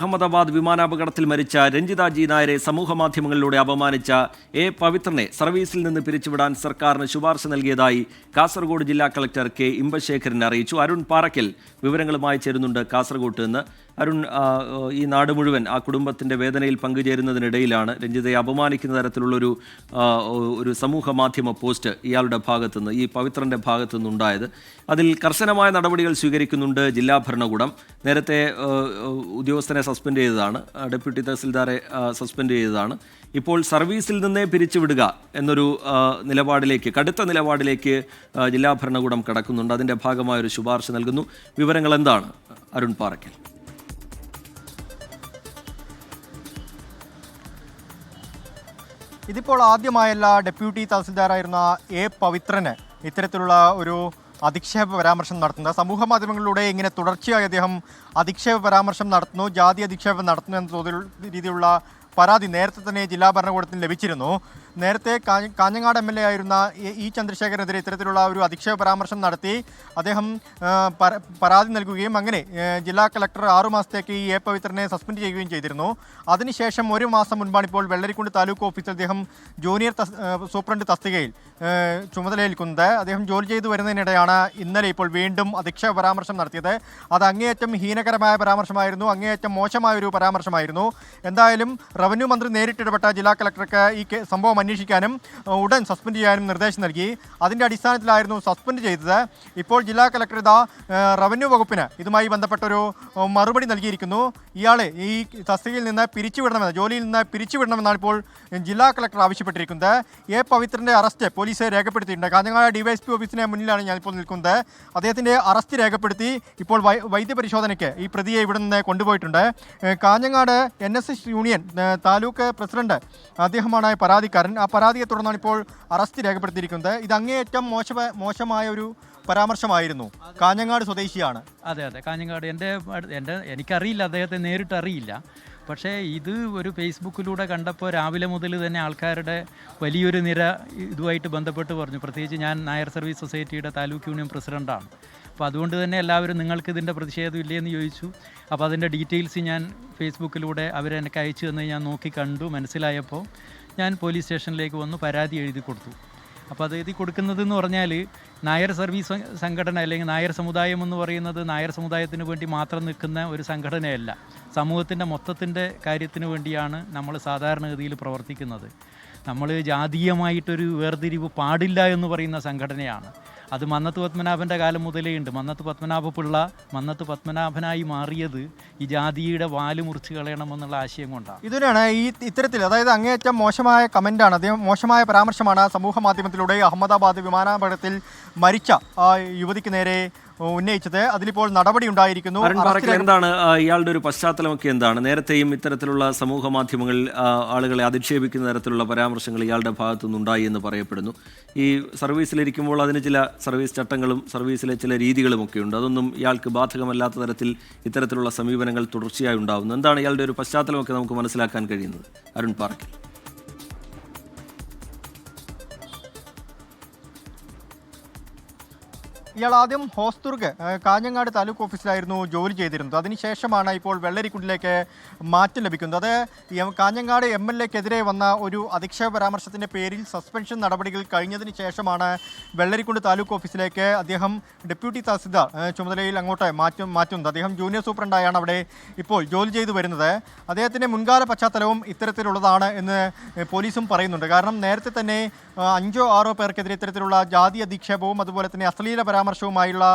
അഹമ്മദാബാദ് വിമാനാപകടത്തിൽ മരിച്ച രഞ്ജിത ജി നായരെ സമൂഹമാധ്യമങ്ങളിലൂടെ അപമാനിച്ച എ പവിത്രനെ സർവീസിൽ നിന്ന് പിരിച്ചുവിടാൻ സർക്കാരിന് ശുപാർശ നൽകിയതായി കാസർഗോഡ് ജില്ലാ കളക്ടർ കെ ഇമ്പശേഖരൻ അറിയിച്ചു. അരുൺ പാറയ്ക്കൽ വിവരങ്ങളുമായി ചേരുന്നുണ്ട് കാസർഗോഡ് നിന്ന്. അരുൺ, ഈ നാട് മുഴുവൻ ആ കുടുംബത്തിൻ്റെ വേദനയിൽ പങ്കുചേരുന്നതിനിടയിലാണ് രഞ്ജിതയെ അപമാനിക്കുന്ന തരത്തിലുള്ളൊരു ഒരു സമൂഹ മാധ്യമ പോസ്റ്റ് ഇയാളുടെ ഭാഗത്തുനിന്ന്, ഈ പവിത്രൻ്റെ ഭാഗത്തുനിന്ന് ഉണ്ടായത്. അതിൽ കർശനമായ നടപടികൾ സ്വീകരിക്കുന്നുണ്ട് ജില്ലാ ഭരണകൂടം. നേരത്തെ ഉദ്യോഗസ്ഥനെ സസ്പെൻഡ് ചെയ്തതാണ്, ഡെപ്യൂട്ടി തഹസിൽദാരെ സസ്പെൻഡ് ചെയ്തതാണ്. ഇപ്പോൾ സർവീസിൽ നിന്നേ പിരിച്ചുവിടുക എന്നൊരു നിലപാടിലേക്ക്, കടുത്ത നിലപാടിലേക്ക് ജില്ലാ ഭരണകൂടം കടക്കുന്നുണ്ട്. അതിൻ്റെ ഭാഗമായൊരു ശുപാർശ നൽകുന്നു. വിവരങ്ങൾ എന്താണ് അരുൺ പാറയ്ക്കൽ? ഇതിപ്പോൾ ആദ്യമായല്ല ഡെപ്യൂട്ടി തഹസിൽദാരായിരുന്ന എ പവിത്രന് ഇത്തരത്തിലുള്ള ഒരു അധിക്ഷേപ പരാമർശം നടത്തുന്നത്. സമൂഹ മാധ്യമങ്ങളിലൂടെ ഇങ്ങനെ തുടർച്ചയായി അദ്ദേഹം അധിക്ഷേപ പരാമർശം നടത്തുന്നു, ജാതി അധിക്ഷേപം നടത്തുന്നു എന്ന രീതിയിലുള്ള പരാതി നേരത്തെ തന്നെ ജില്ലാ ഭരണകൂടത്തിന് ലഭിച്ചിരുന്നു. നേരത്തെ കാഞ്ഞങ്ങാട് MLA ആയിരുന്ന ഇ ചന്ദ്രശേഖരനെതിരെ ഇത്തരത്തിലുള്ള ഒരു അധിക്ഷേപ പരാമർശം നടത്തി അദ്ദേഹം പരാതി നൽകുകയും അങ്ങനെ ജില്ലാ കളക്ടർ 6 മാസത്തേക്ക് ഈ എ പവിത്രനെ സസ്പെൻഡ് ചെയ്യുകയും ചെയ്തിരുന്നു. അതിനുശേഷം 1 മാസം മുൻപാണ് ഇപ്പോൾ വെള്ളരിക്കുണ്ട് താലൂക്ക് ഓഫീസിൽ അദ്ദേഹം ജൂനിയർ സൂപ്രണ്ട് തസ്തികയിൽ ചുമതലയേൽക്കുന്നത്. അദ്ദേഹം ജോലി ചെയ്തു വരുന്നതിനിടെയാണ് ഇന്നലെ ഇപ്പോൾ വീണ്ടും അധിക്ഷേപ പരാമർശം നടത്തിയത്. അത് അങ്ങേയറ്റം ഹീനകരമായ പരാമർശമായിരുന്നു, അങ്ങേയറ്റം മോശമായൊരു പരാമർശമായിരുന്നു. എന്തായാലും റവന്യൂ മന്ത്രി നേരിട്ടിടപെട്ട ജില്ലാ കളക്ടർക്ക് ഈ സംഭവം അന്വേഷിക്കാനും ഉടൻ സസ്പെൻഡ് ചെയ്യാനും നിർദ്ദേശം നൽകി. അതിൻ്റെ അടിസ്ഥാനത്തിലായിരുന്നു സസ്പെൻഡ് ചെയ്തത്. ഇപ്പോൾ ജില്ലാ കളക്ടർ റവന്യൂ വകുപ്പിന് ഇതുമായി ബന്ധപ്പെട്ടൊരു മറുപടി നൽകിയിരിക്കുന്നു. ഇയാളെ ഈ തസ്തികയിൽ നിന്ന് പിരിച്ചുവിടണമെന്ന്, ജോലിയിൽ നിന്ന് പിരിച്ചുവിടണമെന്നാണ് ഇപ്പോൾ ജില്ലാ കളക്ടർ ആവശ്യപ്പെട്ടിരിക്കുന്നത്. എ പവിത്രൻ്റെ അറസ്റ്റ് പോലീസ് രേഖപ്പെടുത്തിയിട്ടുണ്ട്. കാഞ്ഞങ്ങാട് DYSP ഓഫീസിന് മുന്നിലാണ് ഞാനിപ്പോൾ നിൽക്കുന്നത്. അദ്ദേഹത്തിൻ്റെ അറസ്റ്റ് രേഖപ്പെടുത്തി ഇപ്പോൾ വൈദ്യപരിശോധനയ്ക്ക് ഈ പ്രതിയെ ഇവിടെ നിന്ന് കൊണ്ടുപോയിട്ടുണ്ട്. Kanhangad NSS union taluk president അദ്ദേഹമാണ് പരാതിക്കാരൻ. ആ പരാതിയെ തുടർന്നാണ് ഇപ്പോൾ അറസ്റ്റ് രേഖപ്പെടുത്തിയിരിക്കുന്നത്. ഇത് അങ്ങേയറ്റം മോശമായ ഒരു പരാമർശമായിരുന്നു. കാഞ്ഞങ്ങാട് സ്വദേശിയാണ്. അതെ, കാഞ്ഞങ്ങാട്. എനിക്കറിയില്ല, അദ്ദേഹത്തെ നേരിട്ട് അറിയില്ല. പക്ഷേ ഇത് ഒരു ഫേസ്ബുക്കിലൂടെ കണ്ടപ്പോൾ രാവിലെ മുതൽ തന്നെ ആൾക്കാരുടെ വലിയൊരു നിര ഇതുമായിട്ട് ബന്ധപ്പെട്ട് പറഞ്ഞു. പ്രത്യേകിച്ച് ഞാൻ നായർ സർവീസ് സൊസൈറ്റിയുടെ താലൂക്ക് യൂണിയൻ പ്രസിഡൻ്റാണ്. അപ്പോൾ അതുകൊണ്ട് തന്നെ എല്ലാവരും നിങ്ങൾക്ക് ഇതിൻ്റെ പ്രതിഷേധം ഇല്ലേന്ന് ചോദിച്ചു. അപ്പോൾ അതിൻ്റെ ഡീറ്റെയിൽസ് ഞാൻ ഫേസ്ബുക്കിലൂടെ അവരെനിക്ക് അയച്ചു തന്നെ ഞാൻ നോക്കി കണ്ടു. മനസ്സിലായപ്പോൾ ഞാൻ പോലീസ് സ്റ്റേഷനിലേക്ക് വന്നു പരാതി എഴുതി കൊടുത്തു. അപ്പോൾ അത് എഴുതി കൊടുക്കുന്നതെന്ന് പറഞ്ഞാൽ നായർ സർവീസ് സംഘടന അല്ലെങ്കിൽ നായർ സമുദായം എന്ന് പറയുന്നത് നായർ സമുദായത്തിന് വേണ്ടി മാത്രം നിൽക്കുന്ന ഒരു സംഘടനയല്ല. സമൂഹത്തിൻ്റെ മൊത്തത്തിൻ്റെ കാര്യത്തിന് വേണ്ടിയാണ് നമ്മൾ സാധാരണഗതിയിൽ പ്രവർത്തിക്കുന്നത്. നമ്മൾ ജാതീയമായിട്ടൊരു വേർതിരിവ് പാടില്ല എന്ന് പറയുന്ന സംഘടനയാണ്. അത് മന്നത്ത് പത്മനാഭൻ്റെ കാലം മുതലേ ഉണ്ട്. മന്നത്ത് പത്മനാഭനായി മാറിയത് ഈ ജാതിയുടെ വാല് മുറിച്ച് കളയണമെന്നുള്ള ആശയം കൊണ്ടാണ്. ഇതിനാണ് ഇത്തരത്തിൽ, അതായത് അങ്ങേയറ്റം മോശമായ കമൻ്റാണ്, അദ്ദേഹം മോശമായ പരാമർശമാണ് സമൂഹ മാധ്യമത്തിലൂടെ അഹമ്മദാബാദ് വിമാനാപകടത്തിൽ മരിച്ച ആ യുവതിക്ക് നേരെ ഉന്നയിച്ചത്. അതിലിപ്പോൾ നടപടി ഉണ്ടായിരിക്കുന്നു. എന്താണ് ഇയാളുടെ ഒരു പശ്ചാത്തലമൊക്കെ എന്താണ്? നേരത്തെയും ഇത്തരത്തിലുള്ള സമൂഹ മാധ്യമങ്ങളിൽ ആളുകളെ അധിക്ഷേപിക്കുന്ന തരത്തിലുള്ള പരാമർശങ്ങൾ ഇയാളുടെ ഭാഗത്തുനിന്നുണ്ടായി എന്ന് പറയപ്പെടുന്നു. ഈ സർവീസിലിരിക്കുമ്പോൾ അതിന് ചില സർവീസ് ചട്ടങ്ങളും സർവീസിലെ ചില രീതികളുമൊക്കെ ഉണ്ട്. അതൊന്നും ഇയാൾക്ക് ബാധകമല്ലാത്ത തരത്തിൽ ഇത്തരത്തിലുള്ള സമീപനങ്ങൾ തുടർച്ചയായി ഉണ്ടാകുന്നു. എന്താണ് ഇയാളുടെ ഒരു പശ്ചാത്തലമൊക്കെ നമുക്ക് മനസ്സിലാക്കാൻ കഴിയുന്നത്? അരുൺ പാറയ്ക്കൽ. ഇയാൾ ആദ്യം ഹോസ്ദുർഗ് കാഞ്ഞങ്ങാട് താലൂക്ക് ഓഫീസിലായിരുന്നു ജോലി ചെയ്തിരുന്നത്. അതിനുശേഷമാണ് ഇപ്പോൾ വെള്ളരിക്കുണ്ടിലേക്ക് മാറ്റം ലഭിക്കുന്നത്. അത് കാഞ്ഞങ്ങാട് MLAക്കെതിരെ വന്ന ഒരു അധിക്ഷേപ പരാമർശത്തിൻ്റെ പേരിൽ സസ്പെൻഷൻ നടപടികൾ കഴിഞ്ഞതിന് ശേഷമാണ് വെള്ളരിക്കുണ്ട് താലൂക്ക് ഓഫീസിലേക്ക് അദ്ദേഹം ഡെപ്യൂട്ടി തഹസിൽദാർ ചുമതലയിൽ അങ്ങോട്ട് മാറ്റുന്നത്. അദ്ദേഹം ജൂനിയർ സൂപ്രണ്ടായാണ് അവിടെ ഇപ്പോൾ ജോലി ചെയ്തു വരുന്നത്. അദ്ദേഹത്തിൻ്റെ മുൻകാല പശ്ചാത്തലവും ഇത്തരത്തിലുള്ളതാണ് എന്ന് പോലീസും പറയുന്നുണ്ട്. കാരണം നേരത്തെ തന്നെ 5-6 പേർക്കെതിരെ ഇത്തരത്തിലുള്ള ജാതി അധിക്ഷേപവും അതുപോലെ തന്നെ അശ്ലീല പരാമർശവുമായുള്ള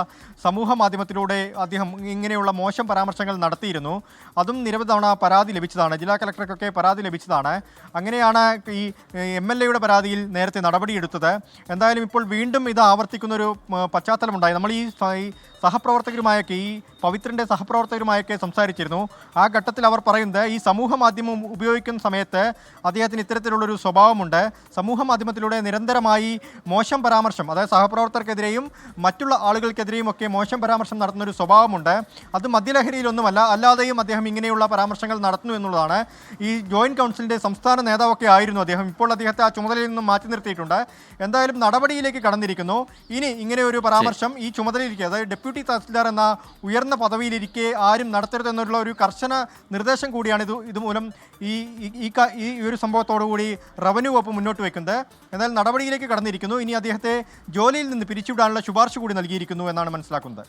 സമൂഹ മാധ്യമത്തിലൂടെ അദ്ദേഹം ഇങ്ങനെയുള്ള മോശം പരാമർശങ്ങൾ നടത്തിയിരുന്നു. അതും നിരവധി തവണ പരാതി ലഭിച്ചതാണ്, ജില്ലാ കളക്ടർക്കൊക്കെ പരാതി ലഭിച്ചതാണ്. അങ്ങനെയാണ് ഈ MLAയുടെ പരാതിയിൽ നേരത്തെ നടപടിയെടുത്തത്. എന്തായാലും ഇപ്പോൾ വീണ്ടും ഇത് ആവർത്തിക്കുന്നൊരു പശ്ചാത്തലമുണ്ടായി. നമ്മൾ ഈ സഹപ്രവർത്തകരുമായൊക്കെ, ഈ പവിത്രൻ്റെ സഹപ്രവർത്തകരുമായൊക്കെ സംസാരിച്ചിരുന്നു. ആ ഘട്ടത്തിൽ അവർ പറയുന്നത് ഈ സമൂഹ മാധ്യമം ഉപയോഗിക്കുന്ന സമയത്ത് അദ്ദേഹത്തിന് ഇത്തരത്തിലുള്ളൊരു സ്വഭാവമുണ്ട്. സമൂഹ മാധ്യമത്തിലൂടെ നിരന്തരമായി മോശം പരാമർശം, അതായത് സഹപ്രവർത്തകർക്കെതിരെയും മറ്റുള്ള ആളുകൾക്കെതിരെയും ഒക്കെ മോശം പരാമർശം നടത്തുന്നൊരു സ്വഭാവമുണ്ട്. അത് മദ്യലഹരിയിലൊന്നുമല്ല, അല്ലാതെയും അദ്ദേഹം ഇങ്ങനെയുള്ള പരാമർശങ്ങൾ നടത്തുന്നു എന്നുള്ളതാണ്. ഈ ജോയിൻറ്റ് കൗൺസിലിൻ്റെ സംസ്ഥാന നേതാവൊക്കെ ആയിരുന്നു അദ്ദേഹം. ഇപ്പോൾ അദ്ദേഹത്തെ ആ ചുമതലയിൽ നിന്നും മാറ്റി നിർത്തിയിട്ടുണ്ട്. എന്തായാലും നടപടിയിലേക്ക് കടന്നിരിക്കുന്നു. ഇനി ഇങ്ങനെ ഒരു പരാമർശം ഈ ചുമതലയിലേക്ക്, അതായത് ഡെപ്യൂട്ടി ഡെപ്യൂട്ടി തഹസിൽദാർ എന്ന ഉയർന്ന പദവിയിലിരിക്കെ ആരും നടത്തരുതെന്നുള്ള ഒരു കർശന നിർദ്ദേശം കൂടിയാണ് ഇതുമൂലം ഈ ഒരു സംഭവത്തോടുകൂടി റവന്യൂ വകുപ്പ് മുന്നോട്ട് വയ്ക്കുന്നത്. എന്നാൽ നടപടിയിലേക്ക് കടന്നിരിക്കുന്നു. ഇനി അദ്ദേഹത്തെ ജോലിയിൽ നിന്ന് പിരിച്ചുവിടാനുള്ള ശുപാർശ കൂടി നൽകിയിരിക്കുന്നു എന്നാണ് മനസ്സിലാക്കുന്നത്.